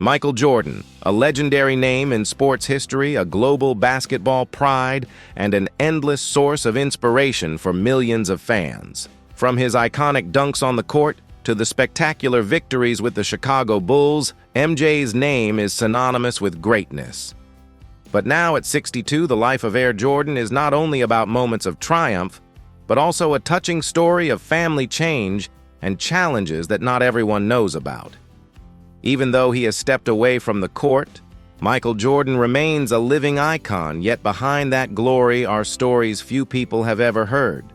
Michael Jordan, a legendary name in sports history, a global basketball pride, and an endless source of inspiration for millions of fans. From his iconic dunks on the court to the spectacular victories with the Chicago Bulls, MJ's name is synonymous with greatness. But now at 62, the life of Air Jordan is not only about moments of triumph, but also a touching story of family change and challenges that not everyone knows about. Even though he has stepped away from the court, Michael Jordan remains a living icon, yet behind that glory are stories few people have ever heard.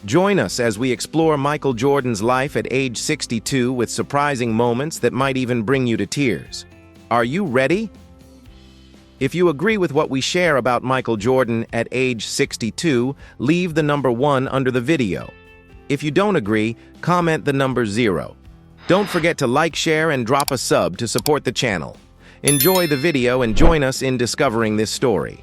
Join us as we explore Michael Jordan's life at age 62 with surprising moments that might even bring you to tears. Are you ready? If you agree with what we share about Michael Jordan at age 62, leave the number 1 under the video. If you don't agree, comment the number 0. Don't forget to like, share, and drop a sub to support the channel. Enjoy the video and join us in discovering this story.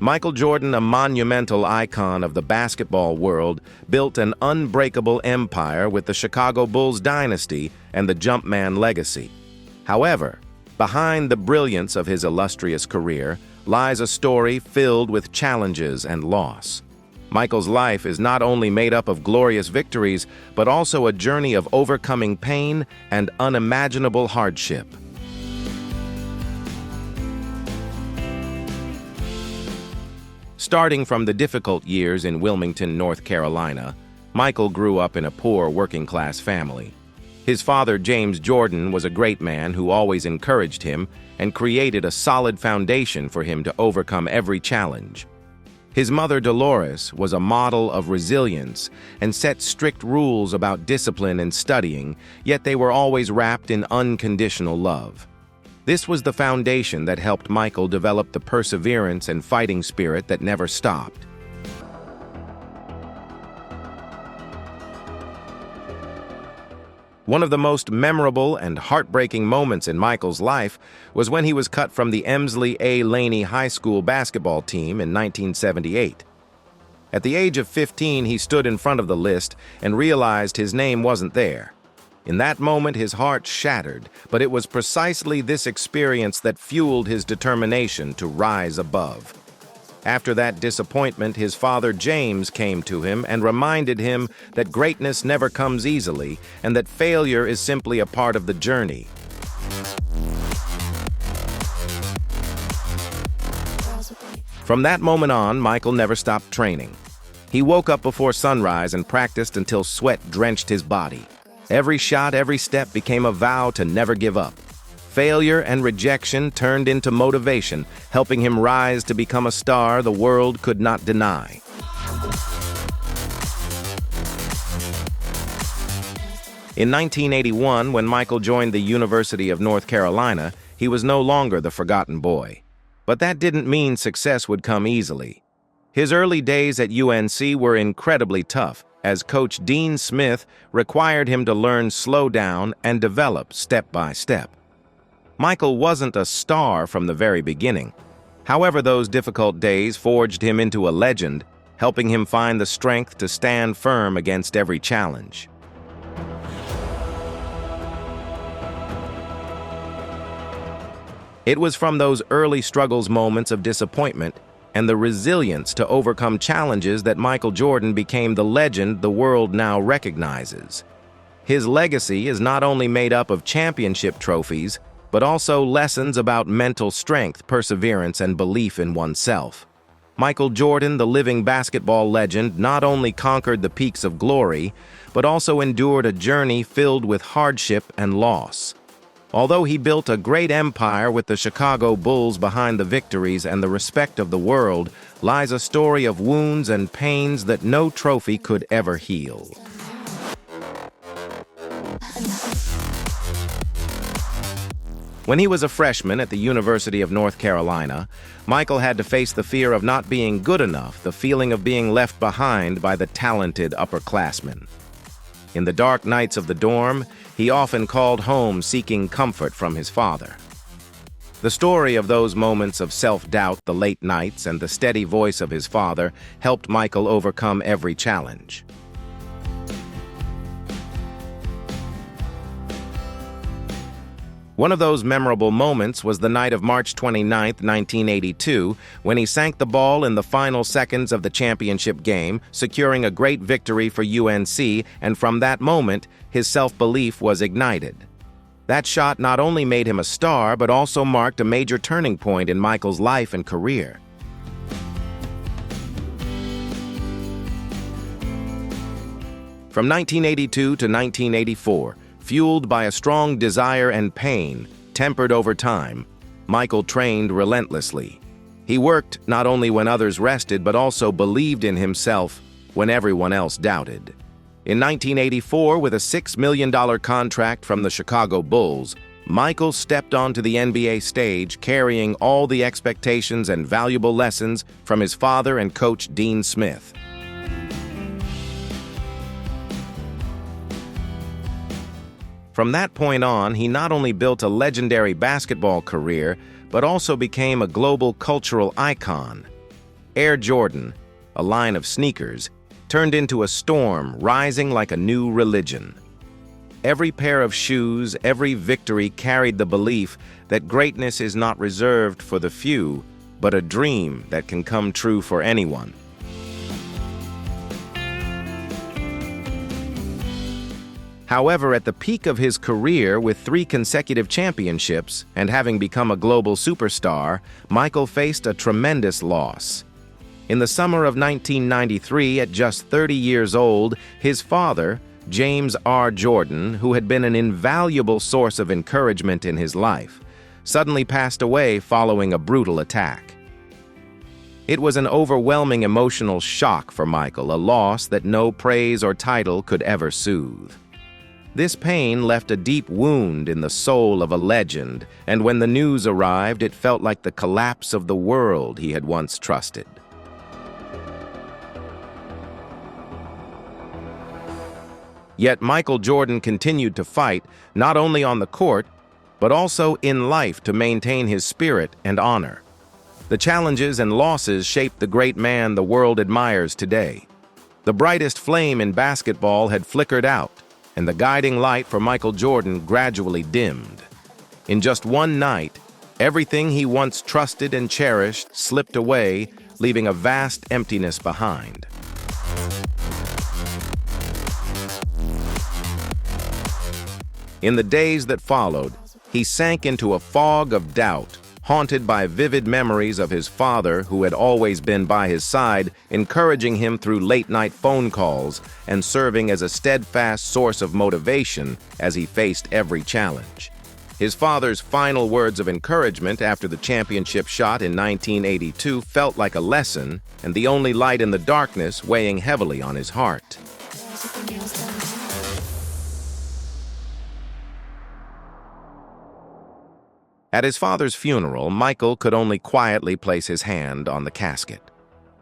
Michael Jordan, a monumental icon of the basketball world, built an unbreakable empire with the Chicago Bulls dynasty and the Jumpman legacy. However, behind the brilliance of his illustrious career lies a story filled with challenges and loss. Michael's life is not only made up of glorious victories, but also a journey of overcoming pain and unimaginable hardship. Starting from the difficult years in Wilmington, North Carolina, Michael grew up in a poor working-class family. His father, James Jordan, was a great man who always encouraged him and created a solid foundation for him to overcome every challenge. His mother, Dolores, was a model of resilience and set strict rules about discipline and studying, yet they were always wrapped in unconditional love. This was the foundation that helped Michael develop the perseverance and fighting spirit that never stopped. One of the most memorable and heartbreaking moments in Michael's life was when he was cut from the Emsley A. Laney High School basketball team in 1978. At the age of 15, he stood in front of the list and realized his name wasn't there. In that moment, his heart shattered, but it was precisely this experience that fueled his determination to rise above. After that disappointment, his father James came to him and reminded him that greatness never comes easily and that failure is simply a part of the journey. From that moment on, Michael never stopped training. He woke up before sunrise and practiced until sweat drenched his body. Every shot, every step became a vow to never give up. Failure and rejection turned into motivation, helping him rise to become a star the world could not deny. In 1981, when Michael joined the University of North Carolina, he was no longer the forgotten boy. But that didn't mean success would come easily. His early days at UNC were incredibly tough, as Coach Dean Smith required him to learn slow down and develop step by step. Michael wasn't a star from the very beginning. However, those difficult days forged him into a legend, helping him find the strength to stand firm against every challenge. It was from those early struggles, moments of disappointment, and the resilience to overcome challenges that Michael Jordan became the legend the world now recognizes. His legacy is not only made up of championship trophies, but also lessons about mental strength, perseverance, and belief in oneself. Michael Jordan, the living basketball legend, not only conquered the peaks of glory, but also endured a journey filled with hardship and loss. Although he built a great empire with the Chicago Bulls behind the victories and the respect of the world, lies a story of wounds and pains that no trophy could ever heal. When he was a freshman at the University of North Carolina, Michael had to face the fear of not being good enough, the feeling of being left behind by the talented upperclassmen. In the dark nights of the dorm, he often called home seeking comfort from his father. The story of those moments of self-doubt, the late nights, and the steady voice of his father helped Michael overcome every challenge. One of those memorable moments was the night of March 29, 1982, when he sank the ball in the final seconds of the championship game, securing a great victory for UNC, and from that moment, his self-belief was ignited. That shot not only made him a star, but also marked a major turning point in Michael's life and career. From 1982 to 1984, fueled by a strong desire and pain, tempered over time, Michael trained relentlessly. He worked not only when others rested, but also believed in himself when everyone else doubted. In 1984, with a $6 million contract from the Chicago Bulls, Michael stepped onto the NBA stage, carrying all the expectations and valuable lessons from his father and coach Dean Smith. From that point on, he not only built a legendary basketball career, but also became a global cultural icon. Air Jordan, a line of sneakers, turned into a storm, rising like a new religion. Every pair of shoes, every victory carried the belief that greatness is not reserved for the few, but a dream that can come true for anyone. However, at the peak of his career, with 3 consecutive championships and having become a global superstar, Michael faced a tremendous loss. In the summer of 1993, at just 30 years old, his father, James R. Jordan, who had been an invaluable source of encouragement in his life, suddenly passed away following a brutal attack. It was an overwhelming emotional shock for Michael, a loss that no praise or title could ever soothe. This pain left a deep wound in the soul of a legend, and when the news arrived, it felt like the collapse of the world he had once trusted. Yet Michael Jordan continued to fight, not only on the court, but also in life, to maintain his spirit and honor. The challenges and losses shaped the great man the world admires today. The brightest flame in basketball had flickered out, and the guiding light for Michael Jordan gradually dimmed. In just one night, everything he once trusted and cherished slipped away, leaving a vast emptiness behind. In the days that followed, he sank into a fog of doubt, haunted by vivid memories of his father, who had always been by his side, encouraging him through late-night phone calls and serving as a steadfast source of motivation as he faced every challenge. His father's final words of encouragement after the championship shot in 1982 felt like a lesson and the only light in the darkness, weighing heavily on his heart. At his father's funeral, Michael could only quietly place his hand on the casket.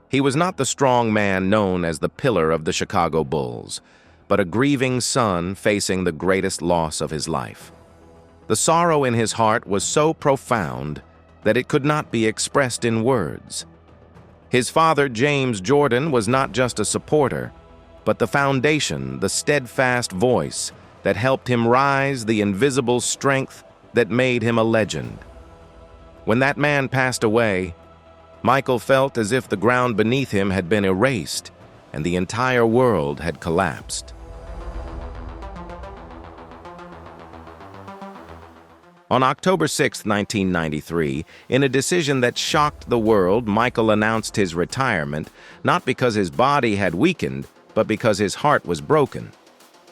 He was not the strong man known as the pillar of the Chicago Bulls, but a grieving son facing the greatest loss of his life. The sorrow in his heart was so profound that it could not be expressed in words. His father, James Jordan, was not just a supporter, but the foundation, the steadfast voice that helped him rise, the invisible strength that made him a legend. When that man passed away, Michael felt as if the ground beneath him had been erased and the entire world had collapsed. On October 6, 1993, in a decision that shocked the world, Michael announced his retirement, not because his body had weakened, but because his heart was broken.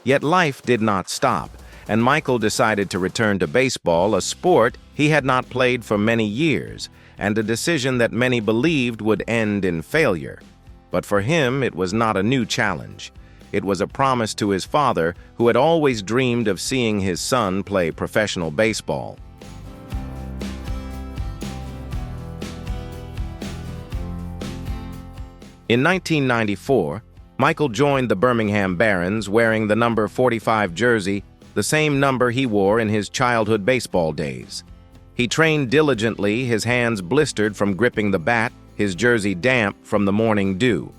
Yet life did not stop, and Michael decided to return to baseball, a sport he had not played for many years, and a decision that many believed would end in failure. But for him, it was not a new challenge. It was a promise to his father, who had always dreamed of seeing his son play professional baseball. In 1994, Michael joined the Birmingham Barons wearing the number 45 jersey, the same number he wore in his childhood baseball days. He trained diligently, his hands blistered from gripping the bat, his jersey damp from the morning dew.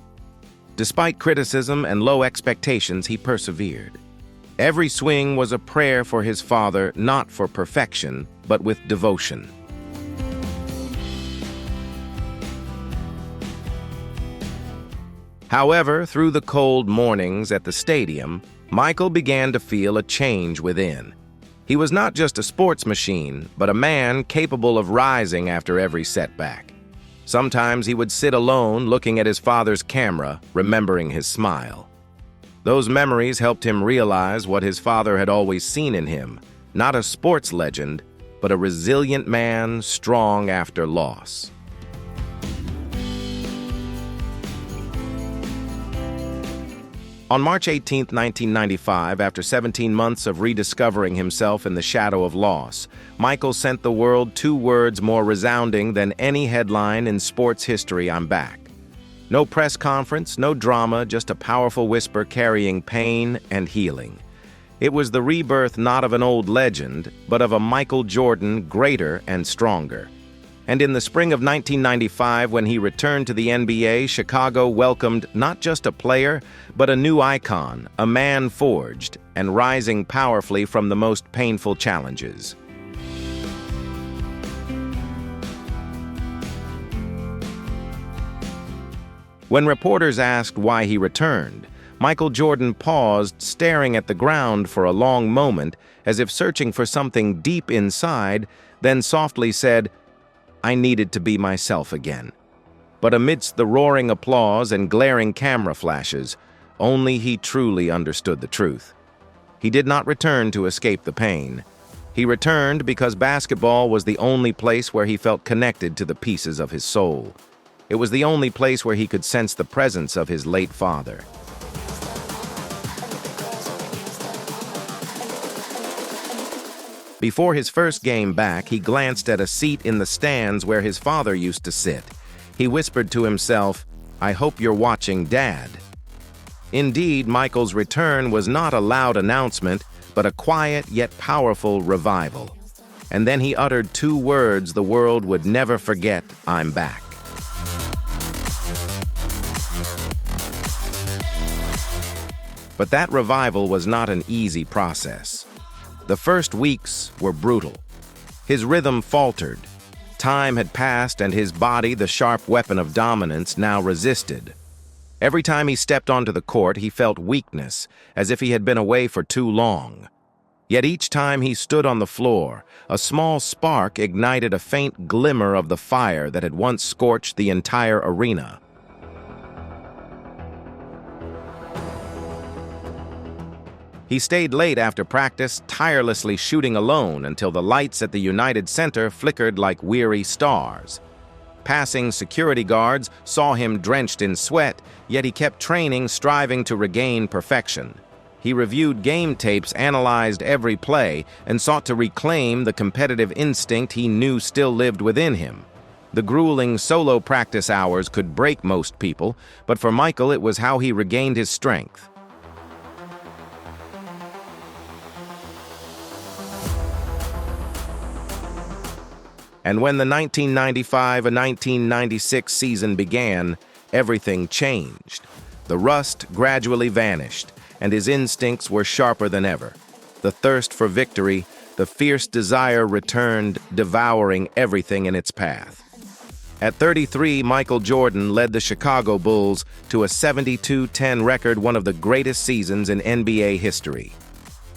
Despite criticism and low expectations, he persevered. Every swing was a prayer for his father, not for perfection, but with devotion. However, through the cold mornings at the stadium, Michael began to feel a change within. He was not just a sports machine, but a man capable of rising after every setback. Sometimes he would sit alone, looking at his father's camera, remembering his smile. Those memories helped him realize what his father had always seen in him, not a sports legend, but a resilient man, strong after loss. On March 18, 1995, after 17 months of rediscovering himself in the shadow of loss, Michael sent the world 2 words more resounding than any headline in sports history: "I'm back." No press conference, no drama, just a powerful whisper carrying pain and healing. It was the rebirth not of an old legend, but of a Michael Jordan greater and stronger. And in the spring of 1995, when he returned to the NBA, Chicago welcomed not just a player, but a new icon, a man forged and rising powerfully from the most painful challenges. When reporters asked why he returned, Michael Jordan paused, staring at the ground for a long moment, as if searching for something deep inside, then softly said, "I needed to be myself again." But amidst the roaring applause and glaring camera flashes, only he truly understood the truth. He did not return to escape the pain. He returned because basketball was the only place where he felt connected to the pieces of his soul. It was the only place where he could sense the presence of his late father. Before his first game back, he glanced at a seat in the stands where his father used to sit. He whispered to himself, "I hope you're watching, Dad." Indeed, Michael's return was not a loud announcement, but a quiet yet powerful revival. And then he uttered 2 words the world would never forget: "I'm back." But that revival was not an easy process. The first weeks were brutal. His rhythm faltered. Time had passed, and his body, the sharp weapon of dominance, now resisted. Every time he stepped onto the court, he felt weakness, as if he had been away for too long. Yet each time he stood on the floor, a small spark ignited a faint glimmer of the fire that had once scorched the entire arena. He stayed late after practice, tirelessly shooting alone until the lights at the United Center flickered like weary stars. Passing security guards saw him drenched in sweat, yet he kept training, striving to regain perfection. He reviewed game tapes, analyzed every play, and sought to reclaim the competitive instinct he knew still lived within him. The grueling solo practice hours could break most people, but for Michael it was how he regained his strength. And when the 1995 and 1996 season began, everything changed. The rust gradually vanished, and his instincts were sharper than ever. The thirst for victory, the fierce desire returned, devouring everything in its path. At 33, Michael Jordan led the Chicago Bulls to a 72-10 record, one of the greatest seasons in NBA history.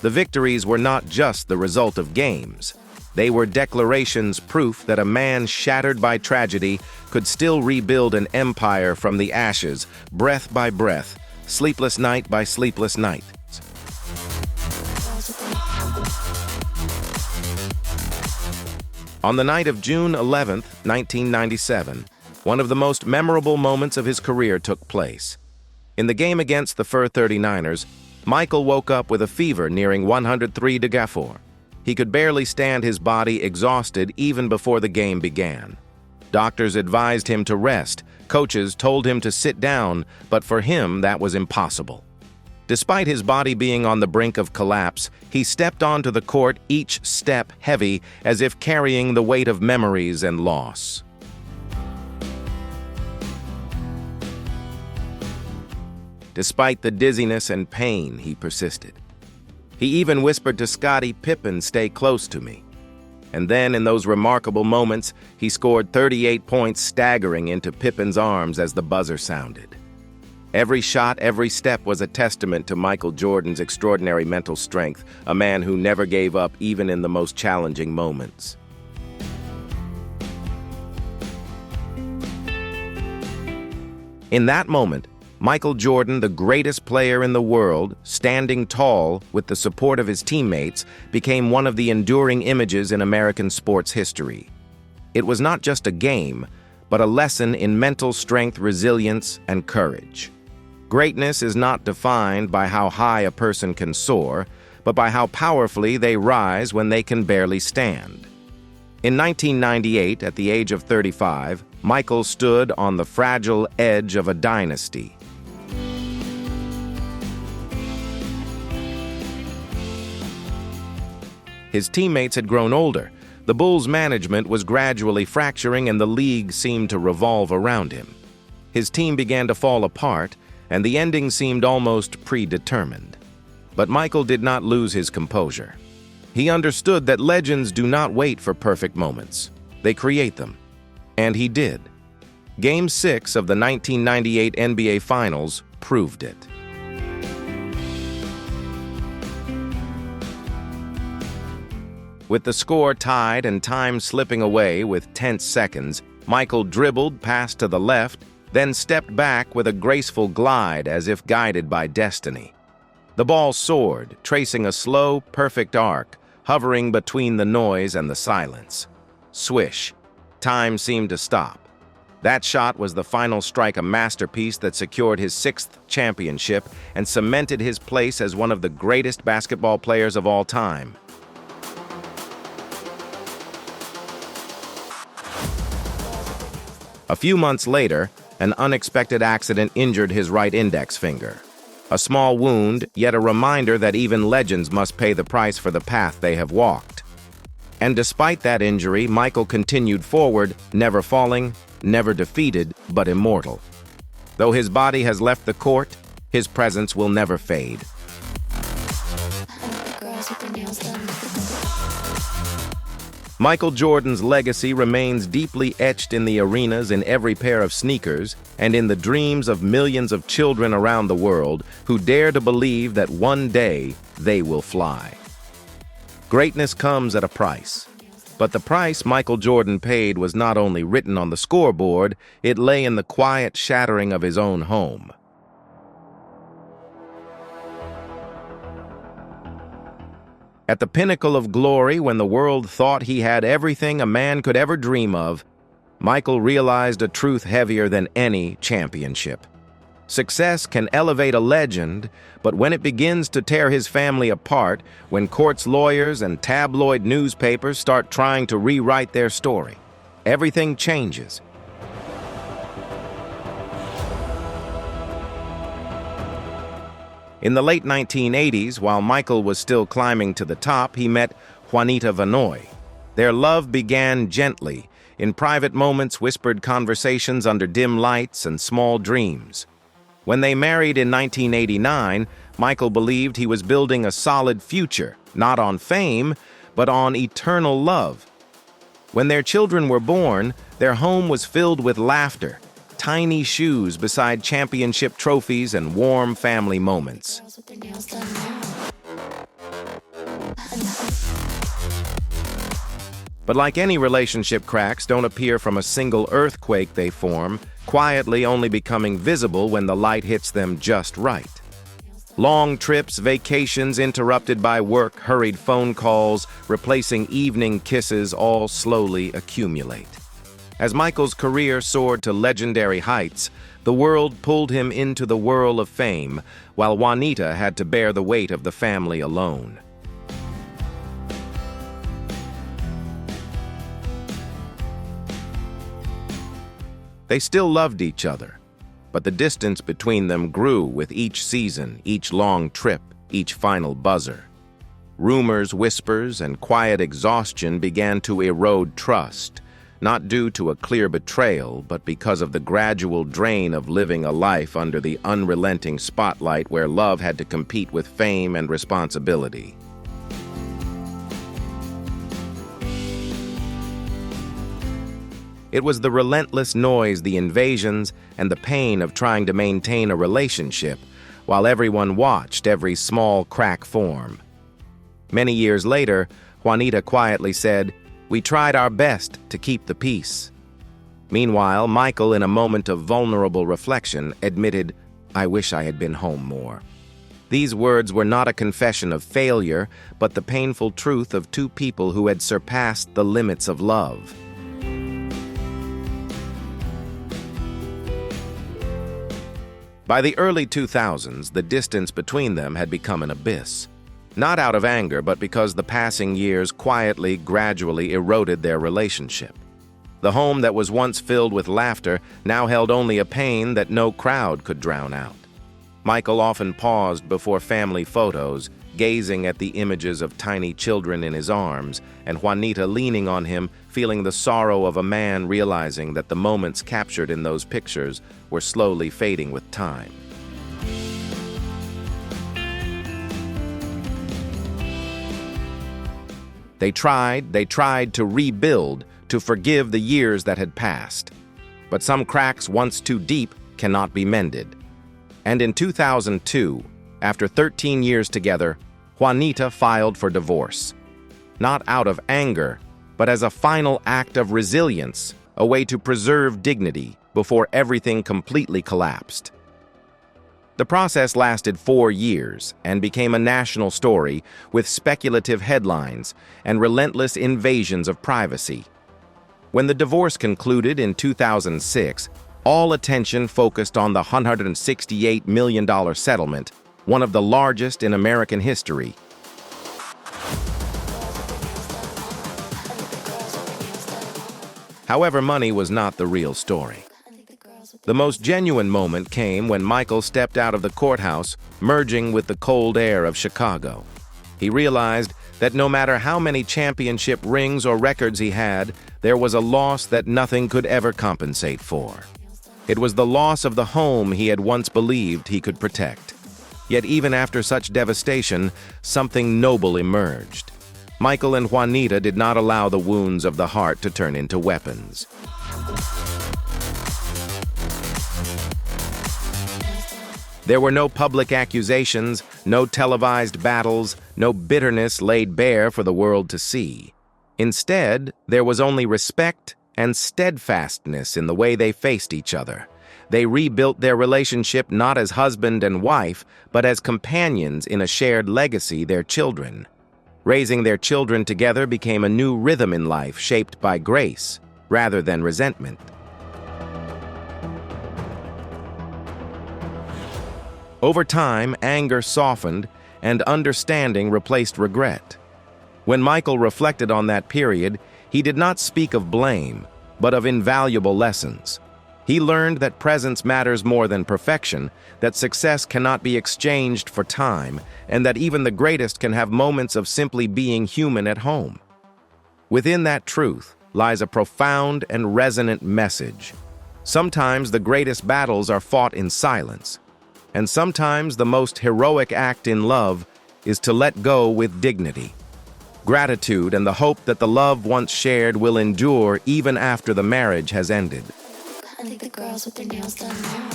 The victories were not just the result of games. They were declarations, proof that a man shattered by tragedy could still rebuild an empire from the ashes, breath by breath, sleepless night by sleepless night. On the night of June 11, 1997, one of the most memorable moments of his career took place. In the game against the Fur 39ers, Michael woke up with a fever nearing 103 degrees. He could barely stand, his body exhausted even before the game began. Doctors advised him to rest. Coaches told him to sit down, but for him that was impossible. Despite his body being on the brink of collapse, he stepped onto the court, each step heavy, as if carrying the weight of memories and loss. Despite the dizziness and pain, he persisted. He even whispered to Scottie Pippen, "Stay close to me." And then, in those remarkable moments, he scored 38 points, staggering into Pippen's arms as the buzzer sounded. Every shot, every step was a testament to Michael Jordan's extraordinary mental strength, a man who never gave up even in the most challenging moments. In that moment, Michael Jordan, the greatest player in the world, standing tall with the support of his teammates, became one of the enduring images in American sports history. It was not just a game, but a lesson in mental strength, resilience, and courage. Greatness is not defined by how high a person can soar, but by how powerfully they rise when they can barely stand. In 1998, at the age of 35, Michael stood on the fragile edge of a dynasty. His teammates had grown older. The Bulls' management was gradually fracturing, and the league seemed to revolve around him. His team began to fall apart, and the ending seemed almost predetermined. But Michael did not lose his composure. He understood that legends do not wait for perfect moments. They create them. And he did. Game 6 of the 1998 NBA Finals proved it. With the score tied and time slipping away with tense seconds, Michael dribbled, passed to the left, then stepped back with a graceful glide as if guided by destiny. The ball soared, tracing a slow, perfect arc, hovering between the noise and the silence. Swish. Time seemed to stop. That shot was the final strike, a masterpiece that secured his 6th championship and cemented his place as one of the greatest basketball players of all time. A few months later, an unexpected accident injured his right index finger. A small wound, yet a reminder that even legends must pay the price for the path they have walked. And despite that injury, Michael continued forward, never falling, never defeated, but immortal. Though his body has left the court, his presence will never fade. Michael Jordan's legacy remains deeply etched in the arenas, in every pair of sneakers, and in the dreams of millions of children around the world who dare to believe that one day they will fly. Greatness comes at a price. But the price Michael Jordan paid was not only written on the scoreboard, it lay in the quiet shattering of his own home. At the pinnacle of glory, when the world thought he had everything a man could ever dream of, Michael realized a truth heavier than any championship. Success can elevate a legend, but when it begins to tear his family apart, when courts, lawyers, and tabloid newspapers start trying to rewrite their story, everything changes. In the late 1980s, while Michael was still climbing to the top, he met Juanita Vanoy. Their love began gently, in private moments, whispered conversations under dim lights, and small dreams. When they married in 1989, Michael believed he was building a solid future, not on fame, but on eternal love. When their children were born, their home was filled with laughter, tiny shoes beside championship trophies, and warm family moments. But like any relationship, cracks don't appear from a single earthquake. They form, quietly, only becoming visible when the light hits them just right. Long trips, vacations interrupted by work, hurried phone calls, replacing evening kisses, all slowly accumulate. As Michael's career soared to legendary heights, the world pulled him into the whirl of fame, while Juanita had to bear the weight of the family alone. They still loved each other, but the distance between them grew with each season, each long trip, each final buzzer. Rumors, whispers, and quiet exhaustion began to erode trust, not due to a clear betrayal, but because of the gradual drain of living a life under the unrelenting spotlight where love had to compete with fame and responsibility. It was the relentless noise, the invasions, and the pain of trying to maintain a relationship while everyone watched every small crack form. Many years later, Juanita quietly said, "We tried our best to keep the peace." Meanwhile, Michael, in a moment of vulnerable reflection, admitted, "I wish I had been home more." These words were not a confession of failure, but the painful truth of two people who had surpassed the limits of love. By the early 2000s, the distance between them had become an abyss. Not out of anger, but because the passing years quietly, gradually eroded their relationship. The home that was once filled with laughter now held only a pain that no crowd could drown out. Michael often paused before family photos, gazing at the images of tiny children in his arms, and Juanita leaning on him, feeling the sorrow of a man realizing that the moments captured in those pictures were slowly fading with time. They tried to rebuild, to forgive the years that had passed. But some cracks once too deep cannot be mended. And in 2002, after 13 years together, Juanita filed for divorce. Not out of anger, but as a final act of resilience, a way to preserve dignity before everything completely collapsed. The process lasted 4 years and became a national story with speculative headlines and relentless invasions of privacy. When the divorce concluded in 2006, all attention focused on the $168 million settlement, one of the largest in American history. However, money was not the real story. The most genuine moment came when Michael stepped out of the courthouse, merging with the cold air of Chicago. He realized that no matter how many championship rings or records he had, there was a loss that nothing could ever compensate for. It was the loss of the home he had once believed he could protect. Yet even after such devastation, something noble emerged. Michael and Juanita did not allow the wounds of the heart to turn into weapons. There were no public accusations, no televised battles, no bitterness laid bare for the world to see. Instead, there was only respect and steadfastness in the way they faced each other. They rebuilt their relationship not as husband and wife, but as companions in a shared legacy, their children. Raising their children together became a new rhythm in life shaped by grace rather than resentment. Over time, anger softened and understanding replaced regret. When Michael reflected on that period, he did not speak of blame, but of invaluable lessons. He learned that presence matters more than perfection, that success cannot be exchanged for time, and that even the greatest can have moments of simply being human at home. Within that truth lies a profound and resonant message. Sometimes the greatest battles are fought in silence, and sometimes the most heroic act in love is to let go with dignity. Gratitude and the hope that the love once shared will endure even after the marriage has ended. I think the girls with their nails done now.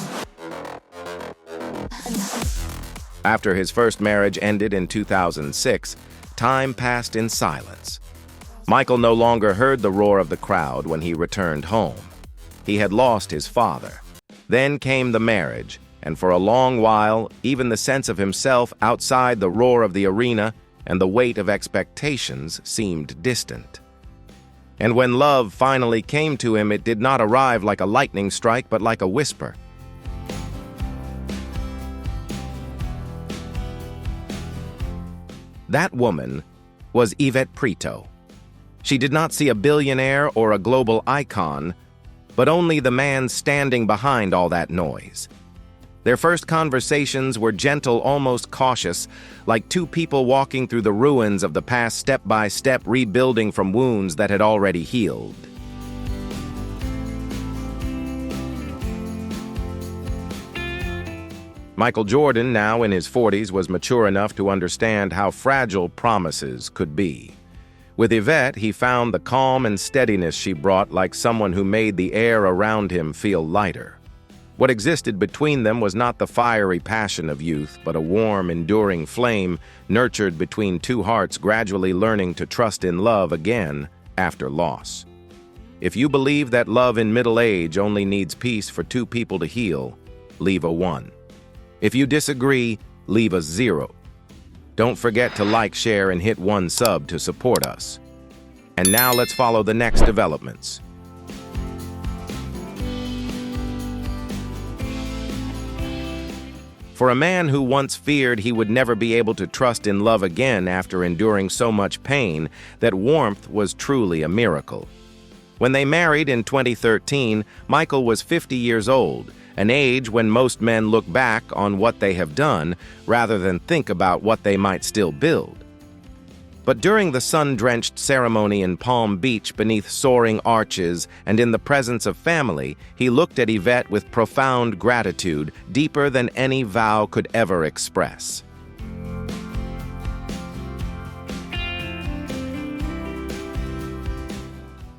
After his first marriage ended in 2006, time passed in silence. Michael no longer heard the roar of the crowd when he returned home. He had lost his father. Then came the marriage, and for a long while, even the sense of himself outside the roar of the arena and the weight of expectations seemed distant. And when love finally came to him, it did not arrive like a lightning strike, but like a whisper. That woman was Yvette Prieto. She did not see a billionaire or a global icon, but only the man standing behind all that noise. Their first conversations were gentle, almost cautious, like two people walking through the ruins of the past, step by step rebuilding from wounds that had already healed. Michael Jordan, now in his 40s, was mature enough to understand how fragile promises could be. With Yvette, he found the calm and steadiness she brought, like someone who made the air around him feel lighter. What existed between them was not the fiery passion of youth, but a warm, enduring flame nurtured between two hearts gradually learning to trust in love again after loss. If you believe that love in middle age only needs peace for two people to heal, leave a 1. If you disagree, leave a 0. Don't forget to like, share, and hit 1 sub to support us. And now let's follow the next developments. For a man who once feared he would never be able to trust in love again after enduring so much pain, that warmth was truly a miracle. When they married in 2013, Michael was 50 years old, an age when most men look back on what they have done rather than think about what they might still build. But during the sun-drenched ceremony in Palm Beach beneath soaring arches and in the presence of family, he looked at Yvette with profound gratitude, deeper than any vow could ever express.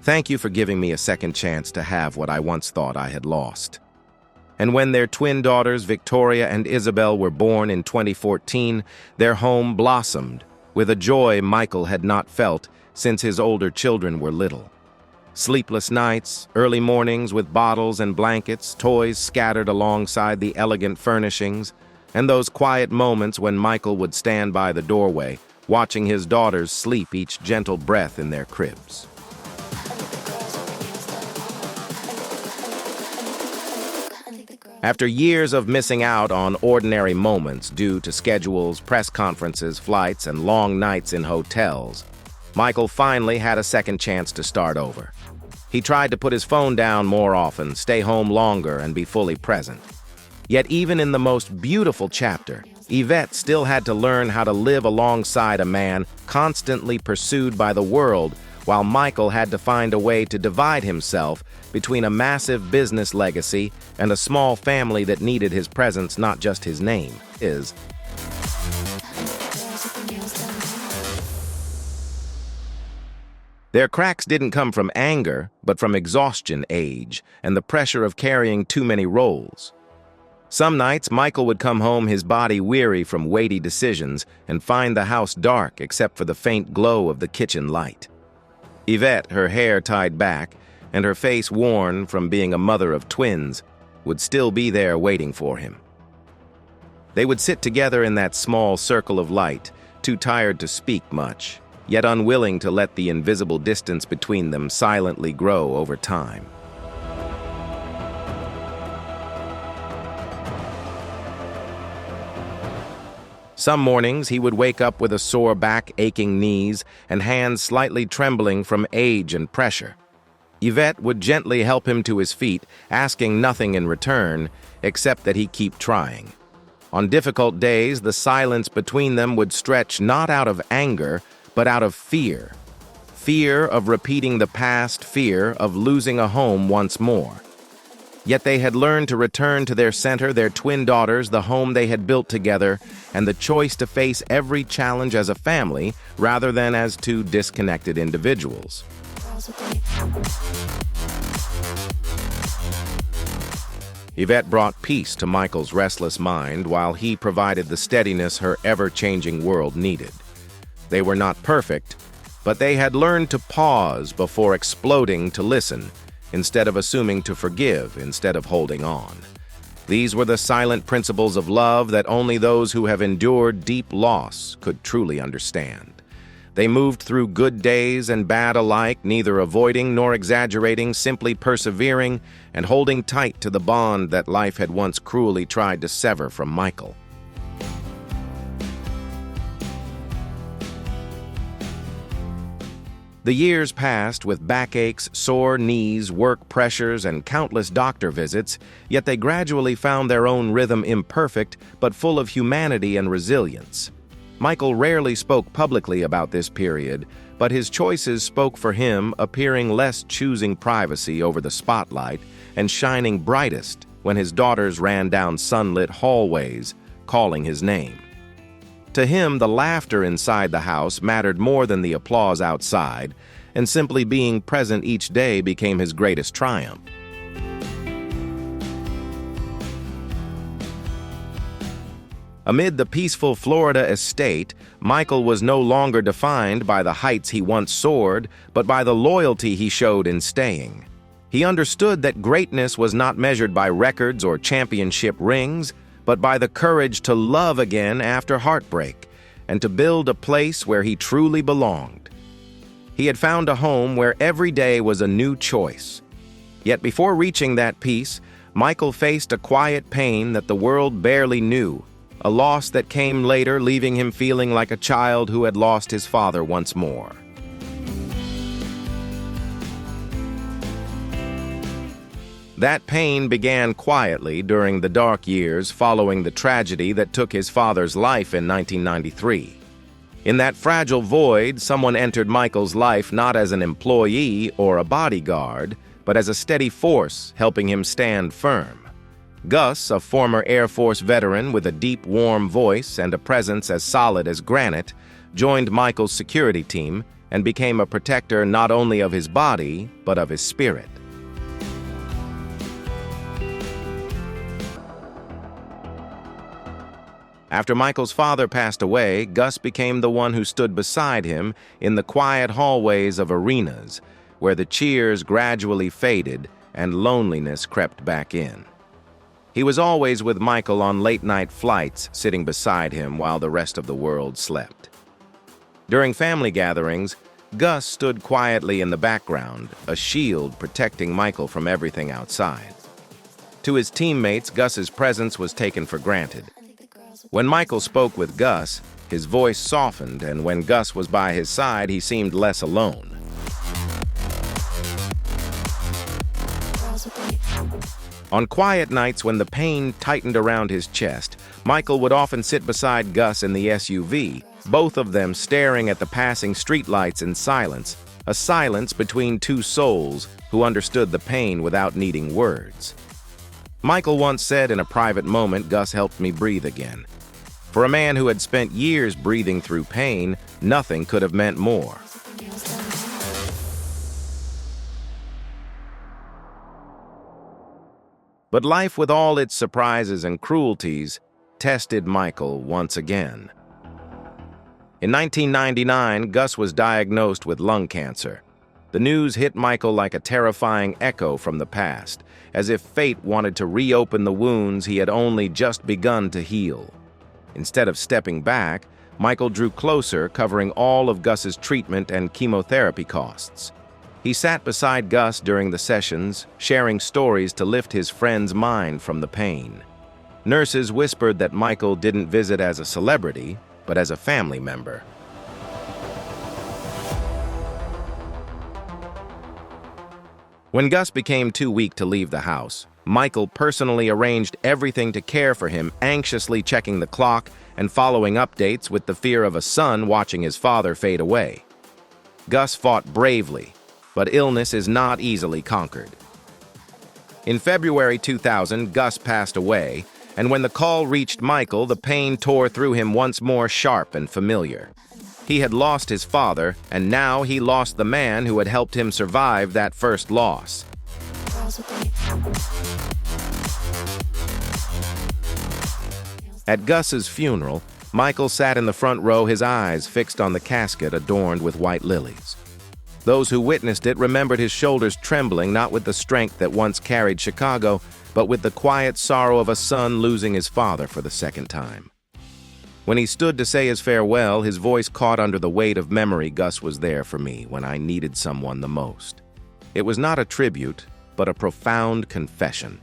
Thank you for giving me a second chance to have what I once thought I had lost. And when their twin daughters, Victoria and Isabel, were born in 2014, their home blossomed with a joy Michael had not felt since his older children were little. Sleepless nights, early mornings with bottles and blankets, toys scattered alongside the elegant furnishings, and those quiet moments when Michael would stand by the doorway, watching his daughters sleep each gentle breath in their cribs. After years of missing out on ordinary moments due to schedules, press conferences, flights, and long nights in hotels, Michael finally had a second chance to start over. He tried to put his phone down more often, stay home longer, and be fully present. Yet even in the most beautiful chapter, Yvette still had to learn how to live alongside a man constantly pursued by the world, while Michael had to find a way to divide himself between a massive business legacy and a small family that needed his presence, not just his name. Their cracks didn't come from anger, but from exhaustion, age, and the pressure of carrying too many roles. Some nights, Michael would come home, his body weary from weighty decisions, and find the house dark except for the faint glow of the kitchen light. Yvette, her hair tied back, and her face worn from being a mother of twins, would still be there waiting for him. They would sit together in that small circle of light, too tired to speak much, yet unwilling to let the invisible distance between them silently grow over time. Some mornings he would wake up with a sore back, aching knees, and hands slightly trembling from age and pressure. Yvette would gently help him to his feet, asking nothing in return, except that he keep trying. On difficult days, the silence between them would stretch not out of anger, but out of fear. Fear of repeating the past, fear of losing a home once more. Yet they had learned to return to their center, their twin daughters, the home they had built together, and the choice to face every challenge as a family rather than as two disconnected individuals. Yvette brought peace to Michael's restless mind while he provided the steadiness her ever-changing world needed. They were not perfect, but they had learned to pause before exploding, to listen, instead of assuming, to forgive instead of holding on. These were the silent principles of love that only those who have endured deep loss could truly understand. They moved through good days and bad alike, neither avoiding nor exaggerating, simply persevering and holding tight to the bond that life had once cruelly tried to sever from Michael. The years passed with backaches, sore knees, work pressures, and countless doctor visits, yet they gradually found their own rhythm, imperfect but full of humanity and resilience. Michael rarely spoke publicly about this period, but his choices spoke for him, appearing less, choosing privacy over the spotlight and shining brightest when his daughters ran down sunlit hallways, calling his name. To him, the laughter inside the house mattered more than the applause outside, and simply being present each day became his greatest triumph. Amid the peaceful Florida estate, Michael was no longer defined by the heights he once soared, but by the loyalty he showed in staying. He understood that greatness was not measured by records or championship rings, but by the courage to love again after heartbreak, and to build a place where he truly belonged. He had found a home where every day was a new choice. Yet before reaching that peace, Michael faced a quiet pain that the world barely knew, a loss that came later, leaving him feeling like a child who had lost his father once more. That pain began quietly during the dark years following the tragedy that took his father's life in 1993. In that fragile void, someone entered Michael's life not as an employee or a bodyguard, but as a steady force helping him stand firm. Gus, a former Air Force veteran with a deep, warm voice and a presence as solid as granite, joined Michael's security team and became a protector not only of his body, but of his spirit. After Michael's father passed away, Gus became the one who stood beside him in the quiet hallways of arenas, where the cheers gradually faded and loneliness crept back in. He was always with Michael on late-night flights, sitting beside him while the rest of the world slept. During family gatherings, Gus stood quietly in the background, a shield protecting Michael from everything outside. To his teammates, Gus's presence was taken for granted. When Michael spoke with Gus, his voice softened, and when Gus was by his side, he seemed less alone. On quiet nights when the pain tightened around his chest, Michael would often sit beside Gus in the SUV, both of them staring at the passing streetlights in silence, a silence between two souls who understood the pain without needing words. Michael once said in a private moment, "Gus helped me breathe again." For a man who had spent years breathing through pain, nothing could have meant more. But life, with all its surprises and cruelties, tested Michael once again. In 1999, Gus was diagnosed with lung cancer. The news hit Michael like a terrifying echo from the past, as if fate wanted to reopen the wounds he had only just begun to heal. Instead of stepping back, Michael drew closer, covering all of Gus's treatment and chemotherapy costs. He sat beside Gus during the sessions, sharing stories to lift his friend's mind from the pain. Nurses whispered that Michael didn't visit as a celebrity, but as a family member. When Gus became too weak to leave the house, Michael personally arranged everything to care for him, anxiously checking the clock and following updates with the fear of a son watching his father fade away. Gus fought bravely, but illness is not easily conquered. In February 2000, Gus passed away, and when the call reached Michael, the pain tore through him once more, sharp and familiar. He had lost his father, and now he lost the man who had helped him survive that first loss. At Gus's funeral, Michael sat in the front row, his eyes fixed on the casket adorned with white lilies. Those who witnessed it remembered his shoulders trembling, not with the strength that once carried Chicago, but with the quiet sorrow of a son losing his father for the second time. When he stood to say his farewell, his voice caught under the weight of memory. "Gus was there for me when I needed someone the most." It was not a tribute, but a profound confession.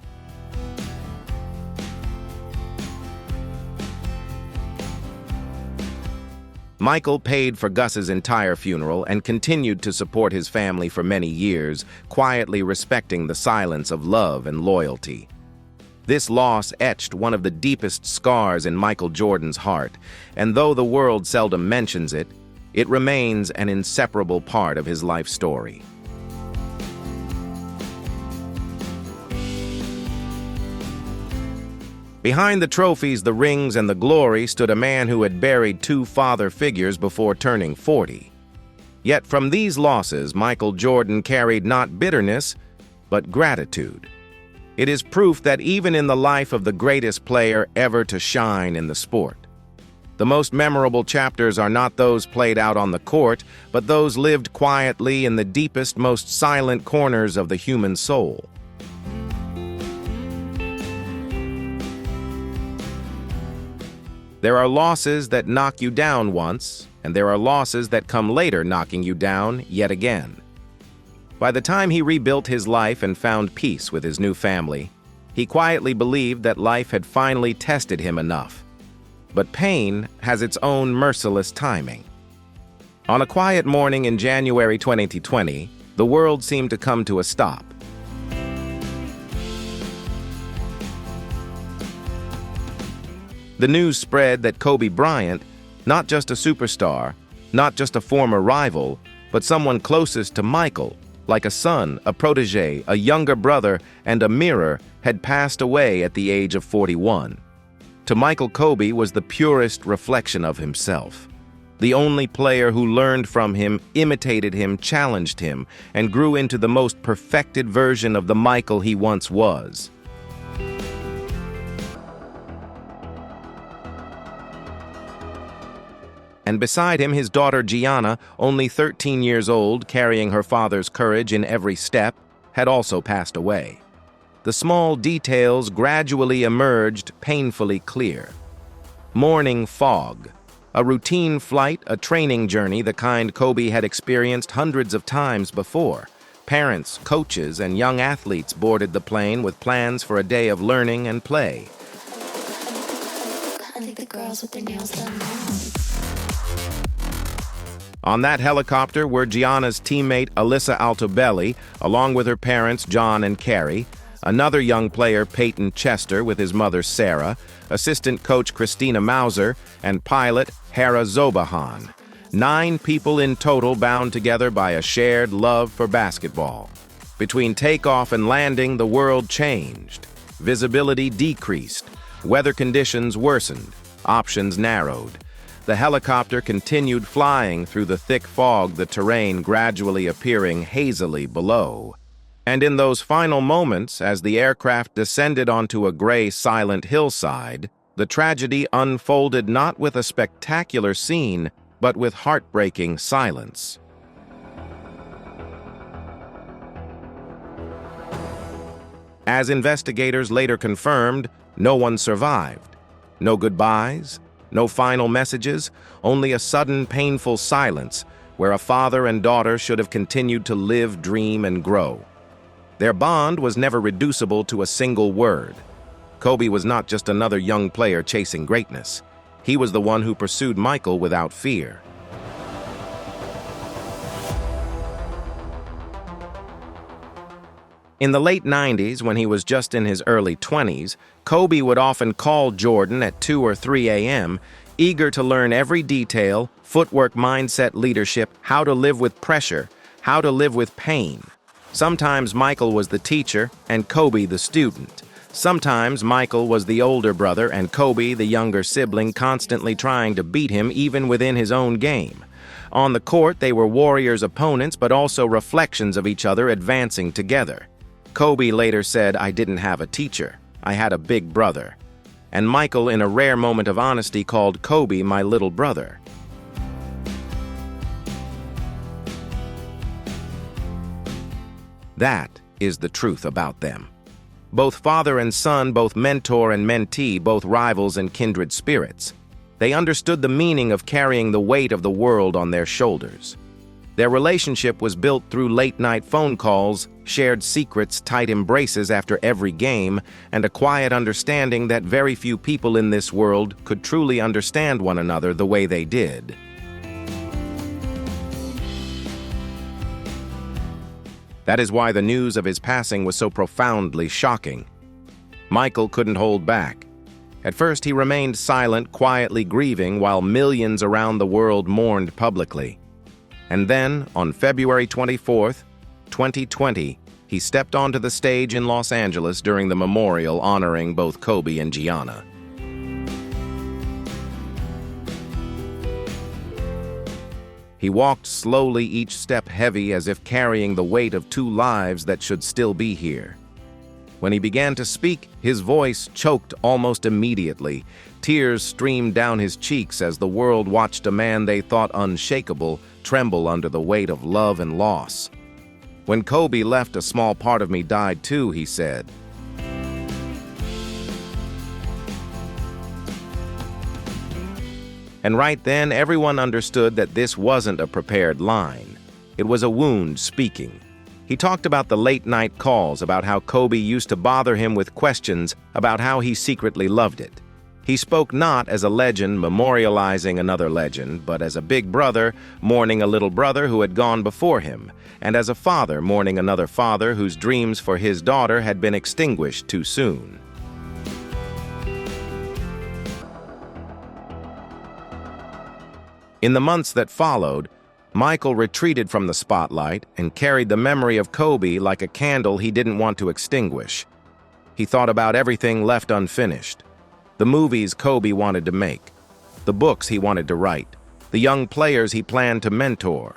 Michael paid for Gus's entire funeral and continued to support his family for many years, quietly respecting the silence of love and loyalty. This loss etched one of the deepest scars in Michael Jordan's heart, and though the world seldom mentions it, it remains an inseparable part of his life story. Behind the trophies, the rings, and the glory stood a man who had buried two father figures before turning 40. Yet from these losses, Michael Jordan carried not bitterness, but gratitude. It is proof that even in the life of the greatest player ever to shine in the sport, the most memorable chapters are not those played out on the court, but those lived quietly in the deepest, most silent corners of the human soul. There are losses that knock you down once, and there are losses that come later knocking you down yet again. By the time he rebuilt his life and found peace with his new family, he quietly believed that life had finally tested him enough. But pain has its own merciless timing. On a quiet morning in January 2020, the world seemed to come to a stop. The news spread that Kobe Bryant, not just a superstar, not just a former rival, but someone closest to Michael, like a son, a protege, a younger brother, and a mirror, had passed away at the age of 41. To Michael, Kobe was the purest reflection of himself. The only player who learned from him, imitated him, challenged him, and grew into the most perfected version of the Michael he once was. And beside him, his daughter Gianna, only 13 years old, carrying her father's courage in every step, had also passed away. The small details gradually emerged, painfully clear. Morning fog. A routine flight, a training journey, the kind Kobe had experienced hundreds of times before. Parents, coaches, and young athletes boarded the plane with plans for a day of learning and play. I think the girls with their nails done now. On that helicopter were Gianna's teammate Alyssa Altobelli, along with her parents John and Carrie, another young player Peyton Chester with his mother Sarah, assistant coach Christina Mauser, and pilot Hera Zobahan. 9 people in total bound together by a shared love for basketball. Between takeoff and landing, the world changed. Visibility decreased. Weather conditions worsened. Options narrowed. The helicopter continued flying through the thick fog, the terrain gradually appearing hazily below. And in those final moments, as the aircraft descended onto a gray, silent hillside, the tragedy unfolded not with a spectacular scene, but with heartbreaking silence. As investigators later confirmed, no one survived. No goodbyes, no final messages, only a sudden, painful silence where a father and daughter should have continued to live, dream, and grow. Their bond was never reducible to a single word. Kobe was not just another young player chasing greatness. He was the one who pursued Michael without fear. In the late 90s, when he was just in his early 20s, Kobe would often call Jordan at 2 or 3 a.m., eager to learn every detail, footwork, mindset, leadership, how to live with pressure, how to live with pain. Sometimes Michael was the teacher and Kobe the student. Sometimes Michael was the older brother and Kobe the younger sibling, constantly trying to beat him even within his own game. On the court, they were warriors' opponents, but also reflections of each other advancing together. Kobe later said, "I didn't have a teacher. I had a big brother." And Michael, in a rare moment of honesty, called Kobe my little brother. That is the truth about them. Both father and son, both mentor and mentee, both rivals and kindred spirits. They understood the meaning of carrying the weight of the world on their shoulders. Their relationship was built through late-night phone calls, shared secrets, tight embraces after every game, and a quiet understanding that very few people in this world could truly understand one another the way they did. That is why the news of his passing was so profoundly shocking. Michael couldn't hold back. At first, he remained silent, quietly grieving while millions around the world mourned publicly. And then, on February 24th, 2020, he stepped onto the stage in Los Angeles during the memorial honoring both Kobe and Gianna. He walked slowly, each step heavy as if carrying the weight of two lives that should still be here. When he began to speak, his voice choked almost immediately. Tears streamed down his cheeks as the world watched a man they thought unshakable tremble under the weight of love and loss. "When Kobe left, a small part of me died too," he said. And right then, everyone understood that this wasn't a prepared line. It was a wound speaking. He talked about the late-night calls, about how Kobe used to bother him with questions about how he secretly loved it. He spoke not as a legend memorializing another legend, but as a big brother mourning a little brother who had gone before him, and as a father mourning another father whose dreams for his daughter had been extinguished too soon. In the months that followed, Michael retreated from the spotlight and carried the memory of Kobe like a candle he didn't want to extinguish. He thought about everything left unfinished. The movies Kobe wanted to make, the books he wanted to write, the young players he planned to mentor.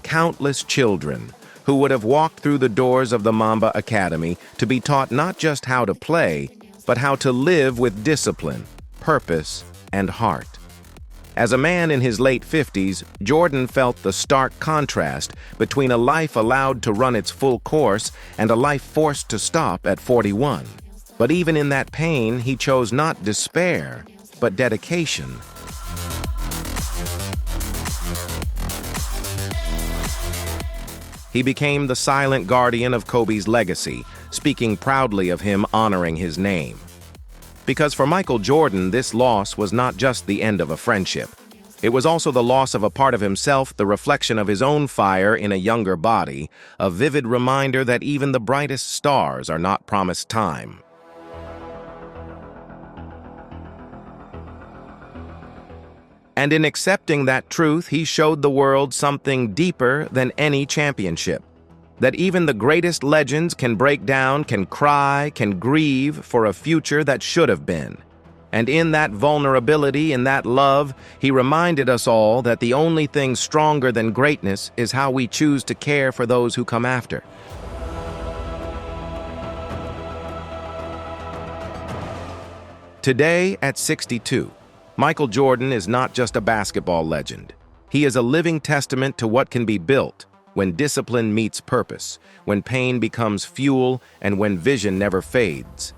Countless children who would have walked through the doors of the Mamba Academy to be taught not just how to play, but how to live with discipline, purpose, and heart. As a man in his late 50s, Jordan felt the stark contrast between a life allowed to run its full course and a life forced to stop at 41. But even in that pain, he chose not despair, but dedication. He became the silent guardian of Kobe's legacy, speaking proudly of him, honoring his name. Because for Michael Jordan, this loss was not just the end of a friendship. It was also the loss of a part of himself, the reflection of his own fire in a younger body, a vivid reminder that even the brightest stars are not promised time. And in accepting that truth, he showed the world something deeper than any championship. That even the greatest legends can break down, can cry, can grieve for a future that should have been. And in that vulnerability, in that love, he reminded us all that the only thing stronger than greatness is how we choose to care for those who come after. Today, at 62, Michael Jordan is not just a basketball legend. He is a living testament to what can be built when discipline meets purpose, when pain becomes fuel, and when vision never fades.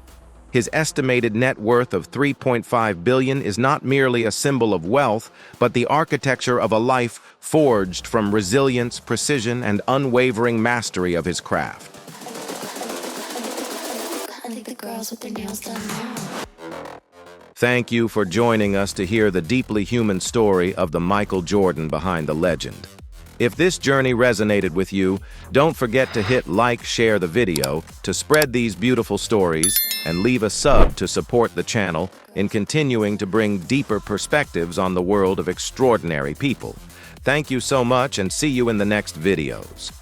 His estimated net worth of $3.5 billion is not merely a symbol of wealth, but the architecture of a life forged from resilience, precision, and unwavering mastery of his craft. I think the girls with their nails done now. Thank you for joining us to hear the deeply human story of the Michael Jordan behind the legend. If this journey resonated with you, don't forget to hit like, share the video to spread these beautiful stories, and leave a sub to support the channel in continuing to bring deeper perspectives on the world of extraordinary people. Thank you so much, and see you in the next videos.